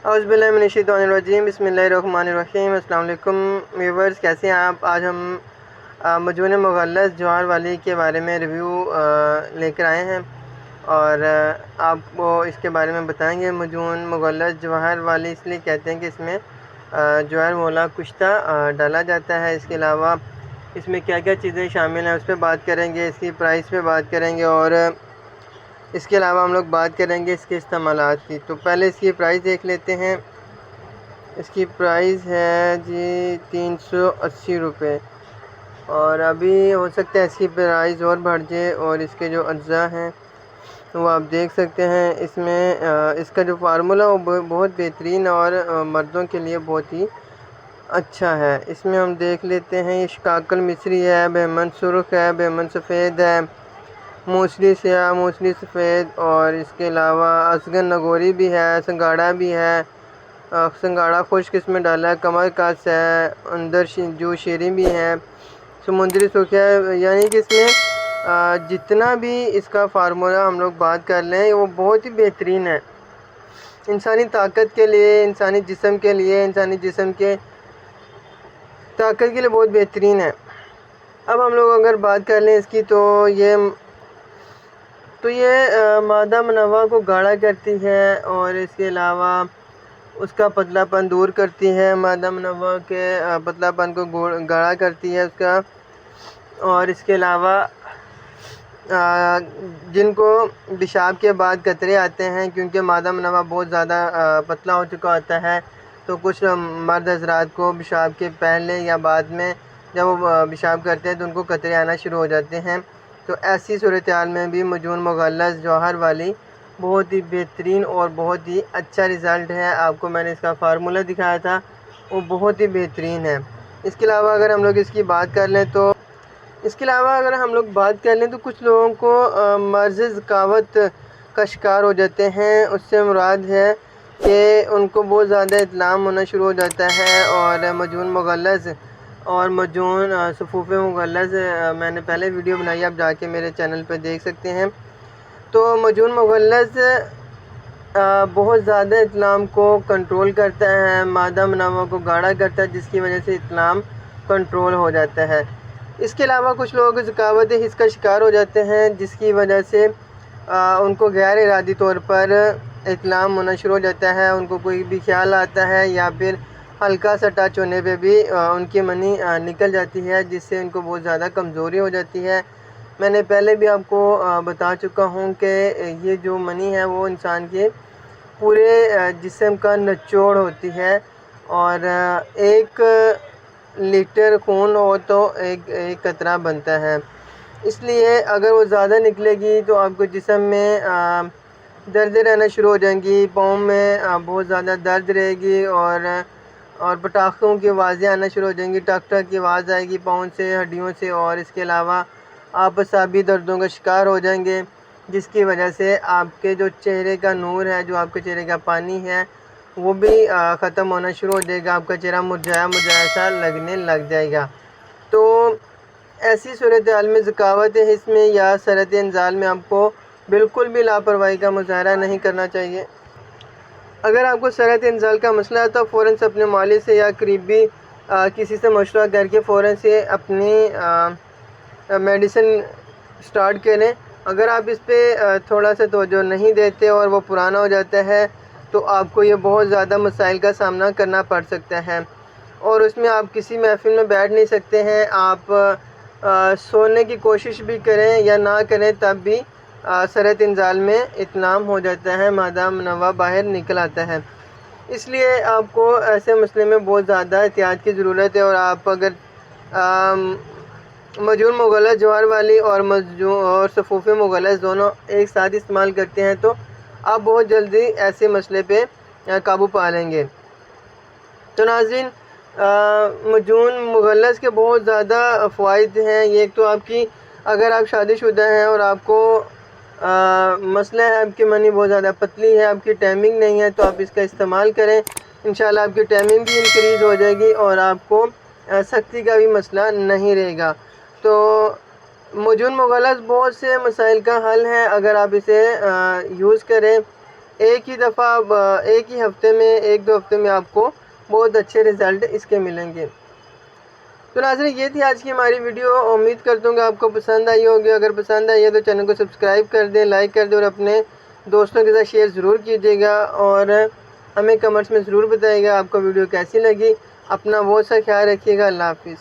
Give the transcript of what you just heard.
اعوذ باللہ من الشیطان الرجیم، بسم اللہ الرحمن الرحیم۔ السلام علیکم ویورز، کیسے ہیں آپ؟ آج ہم مجون مغلظ جوہر والی کے بارے میں ریویو لے کر آئے ہیں اور آپ کو اس کے بارے میں بتائیں گے۔ مجون مغلظ جوہر والی اس لیے کہتے ہیں کہ اس میں جوہر مولا کشتہ ڈالا جاتا ہے۔ اس کے علاوہ اس میں کیا کیا چیزیں شامل ہیں اس پہ بات کریں گے، اس کی پرائس پہ بات کریں گے اور اس کے علاوہ ہم لوگ بات کریں گے اس کے استعمالات کی۔ تو پہلے اس کی پرائس دیکھ لیتے ہیں۔ اس کی پرائس ہے جی 380 روپے، اور ابھی ہو سکتا ہے اس کی پرائس اور بڑھ جائے۔ اور اس کے جو اجزاء ہیں وہ آپ دیکھ سکتے ہیں۔ اس میں اس کا جو فارمولا وہ بہت بہترین اور مردوں کے لیے بہت ہی اچھا ہے۔ اس میں ہم دیکھ لیتے ہیں، یہ شکاکل مصری ہے، بہمن سرخ ہے، بہمن سفید ہے، موسلی سیاہ، موسلی سفید، اور اس کے علاوہ ازگن نگوری بھی ہے، سنگاڑا بھی ہے، سنگاڑا خشک اس میں ڈالا ہے، کمر کس ہے، اندر جو شیری بھی ہے، سمندری سرخ ہے۔ یعنی کہ اس میں جتنا بھی اس کا فارمولا ہم لوگ بات کر لیں وہ بہت ہی بہترین ہے، انسانی طاقت کے لیے، انسانی جسم کے لیے، انسانی جسم کے طاقت کے لیے بہت بہترین ہے۔ اب ہم لوگ اگر بات کر لیں اس کی، تو یہ مادہ منوع کو گاڑھا کرتی ہے اور اس کے علاوہ اس کا پتلا پن دور کرتی ہے۔ مادہ منوع کے پتلا پن کو گاڑھا کرتی ہے اس کا، اور اس کے علاوہ جن کو پیشاب کے بعد قطرے آتے ہیں، کیونکہ مادہ منوع بہت زیادہ پتلا ہو چکا ہوتا ہے، تو کچھ مرد حضرات کو پیشاب کے پہلے یا بعد میں جب وہ پیشاب کرتے ہیں تو ان کو قطرے آنا شروع ہو جاتے ہیں۔ تو ایسی صورتحال میں بھی مجون مغلظ جوہر والی بہت ہی بہترین اور بہت ہی اچھا رزلٹ ہے۔ آپ کو میں نے اس کا فارمولا دکھایا تھا، وہ بہت ہی بہترین ہے۔ اس کے علاوہ اگر ہم لوگ اس کی بات کر لیں تو کچھ لوگوں کو مرض ذکاوت کا شکار ہو جاتے ہیں۔ اس سے مراد ہے کہ ان کو بہت زیادہ اطلام ہونا شروع ہو جاتا ہے، اور مجون مغلظ اور مجون صفوف مغلظ میں نے پہلے ویڈیو بنائی، آپ جا کے میرے چینل پہ دیکھ سکتے ہیں۔ تو مجون مغلظ بہت زیادہ اطلام کو کنٹرول کرتا ہے، مادہ منوع کو گاڑھا کرتا ہے، جس کی وجہ سے اطلام کنٹرول ہو جاتا ہے۔ اس کے علاوہ کچھ لوگ ذکاوت حس کا شکار ہو جاتے ہیں، جس کی وجہ سے ان کو غیر ارادی طور پر اطلام ہونا شروع ہو جاتا ہے۔ ان کو کوئی بھی خیال آتا ہے یا پھر ہلکا سا ٹچ ہونے پہ بھی ان کی منی نکل جاتی ہے، جس سے ان کو بہت زیادہ کمزوری ہو جاتی ہے۔ میں نے پہلے بھی آپ کو بتا چکا ہوں کہ یہ جو منی ہے وہ انسان کے پورے جسم کا نچوڑ ہوتی ہے، اور 1 لیٹر خون ہو تو ایک قطرہ بنتا ہے۔ اس لیے اگر وہ زیادہ نکلے گی تو آپ کو جسم میں درد رہنا شروع ہو جائیں گی، پاؤں میں بہت زیادہ درد رہے گی، اور پٹاخوں کی آوازیں آنا شروع ہو جائیں گی، ٹک ٹک کی آواز آئے گی پاؤں سے، ہڈیوں سے، اور اس کے علاوہ آپ اعصابی دردوں کا شکار ہو جائیں گے، جس کی وجہ سے آپ کے جو چہرے کا نور ہے، جو آپ کے چہرے کا پانی ہے، وہ بھی ختم ہونا شروع ہو جائے گا، آپ کا چہرہ مرجھایا مرجھایا سا لگنے لگ جائے گا۔ تو ایسی صورتحال میں ذکاوت حس میں یا سرعت انزال میں آپ کو بالکل بھی لاپرواہی کا مظاہرہ نہیں کرنا چاہیے۔ اگر آپ کو سرعت انزال کا مسئلہ ہے تو فوراً سے اپنے مالک سے یا قریبی کسی سے مشورہ کر کے فوراً سے اپنی میڈیسن سٹارٹ کریں۔ اگر آپ اس پہ تھوڑا سا توجہ نہیں دیتے اور وہ پرانا ہو جاتا ہے تو آپ کو یہ بہت زیادہ مسائل کا سامنا کرنا پڑ سکتا ہے، اور اس میں آپ کسی محفل میں بیٹھ نہیں سکتے ہیں۔ آپ سونے کی کوشش بھی کریں یا نہ کریں تب بھی سرعت انزال میں اطلام ہو جاتا ہے، مادہ منوع باہر نکل آتا ہے۔ اس لیے آپ کو ایسے مسئلے میں بہت زیادہ احتیاط کی ضرورت ہے، اور آپ اگر مجون مغلظ جوہر والی اور صفوف مغلظ دونوں ایک ساتھ استعمال کرتے ہیں تو آپ بہت جلدی ایسے مسئلے پہ قابو پا لیں گے۔ تو ناظرین، مجون مغلظ کے بہت زیادہ فوائد ہیں۔ یہ ایک تو آپ کی اگر آپ شادی شدہ ہیں اور آپ کو مسئلہ ہے، آپ کی منی بہت زیادہ پتلی ہے، آپ کی ٹائمنگ نہیں ہے، تو آپ اس کا استعمال کریں، انشاءاللہ آپ کی ٹائمنگ بھی انکریز ہو جائے گی اور آپ کو سختی کا بھی مسئلہ نہیں رہے گا۔ تو مجون مغلظ بہت سے مسائل کا حل ہے اگر آپ اسے یوز کریں۔ ایک ہی ہفتے میں 1-2 ہفتے میں آپ کو بہت اچھے رزلٹ اس کے ملیں گے۔ تو ناظرین یہ تھی آج کی ہماری ویڈیو، امید کرتا ہوں کہ آپ کو پسند آئی ہوگی۔ اگر پسند آئی ہے تو چینل کو سبسکرائب کر دیں، لائک کر دیں اور اپنے دوستوں کے ساتھ شیئر ضرور کیجیے گا، اور ہمیں کمنٹس میں ضرور بتائیے گا آپ کو ویڈیو کیسی لگی۔ اپنا بہت سا خیال رکھیے گا۔ اللہ حافظ۔